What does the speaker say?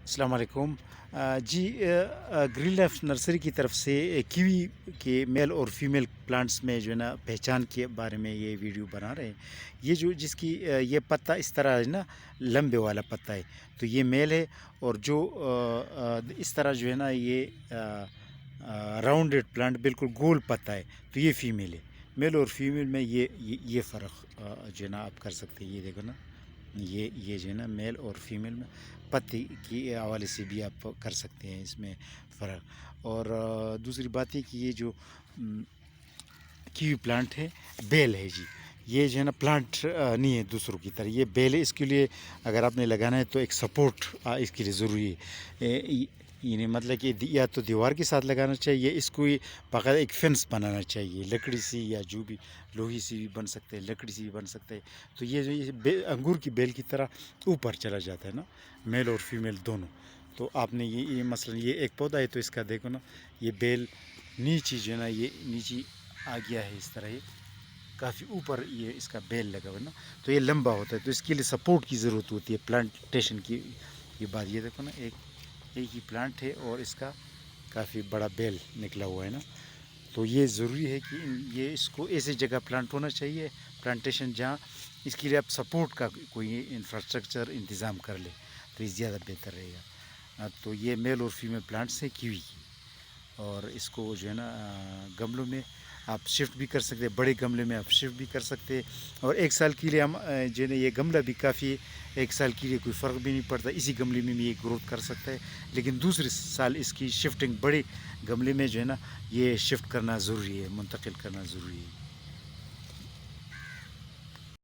السلام علیکم۔ جی، green life nursery کی طرف سے کیوی کے میل اور فیمیل پلانٹس میں جو ہے نا پہچان کے بارے میں یہ ویڈیو بنا رہے ہیں۔ یہ جو جس کی یہ پتا اس طرح ہے نا، لمبے والا پتا ہے تو یہ میل ہے، اور جو اس طرح جو ہے نا یہ راؤنڈڈ پلانٹ بالکل گول پتا ہے تو یہ فیمیل ہے۔ میل اور فیمیل میں یہ فرق جو ہے نا آپ کر سکتے ہیں۔ یہ دیکھو نا، یہ جو ہے نا میل اور فیمیل میں پتی کی حوالے سے بھی آپ کر سکتے ہیں اس میں فرق۔ اور دوسری بات یہ کہ یہ جو کیوی پلانٹ ہے بیل ہے جی، یہ جو ہے نا پلانٹ نہیں ہے دوسروں کی طرح، یہ بیل ہے۔ اس کے لیے اگر آپ نے لگانا ہے تو ایک سپورٹ اس کے لیے ضروری ہے، یعنی مطلب کہ یا تو دیوار کے ساتھ لگانا چاہیے، اس کو باقاعدہ ایک فینس بنانا چاہیے، لکڑی سے یا جو بھی لوہی سے بھی بن سکتے ہیں، لکڑی سے بھی بن سکتے ہیں۔ تو یہ جو انگور کی بیل کی طرح اوپر چلا جاتا ہے نا، میل اور فیمیل دونوں۔ تو آپ نے یہ مثلا یہ ایک پودا ہے تو اس کا دیکھو نا، یہ بیل نیچے جو ہے نا، یہ نیچے آ گیا ہے اس طرح، یہ کافی اوپر یہ اس کا بیل لگا ہوا ہے نا، تو یہ لمبا ہوتا ہے، تو اس کے لیے سپورٹ کی ضرورت ہوتی ہے پلانٹیشن کی۔ یہ بات یہ دیکھو نا، ایک ہی پلانٹ ہے اور اس کا کافی بڑا بیل نکلا ہوا ہے نا، تو یہ ضروری ہے کہ یہ اس کو ایسی جگہ پلانٹ ہونا چاہیے، پلانٹیشن جہاں اس کے لیے آپ سپورٹ کا کوئی انفراسٹرکچر انتظام کر لیں تو یہ زیادہ بہتر رہے گا۔ تو یہ میل اور فیمیل پلانٹس ہیں کیوی کی، اور اس کو جو ہے نا گملوں میں آپ شفٹ بھی کر سکتے ہیں، بڑے گملے میں آپ شفٹ بھی کر سکتے ہیں، اور ایک سال کے لیے ہم جو ہے نا یہ گملہ بھی کافی ہے، ایک سال کے لیے کوئی فرق بھی نہیں پڑتا، اسی گملے میں بھی یہ گروتھ کر سکتا ہے، لیکن دوسرے سال اس کی شفٹنگ بڑے گملے میں جو ہے نا یہ شفٹ کرنا ضروری ہے، منتقل کرنا ضروری ہے۔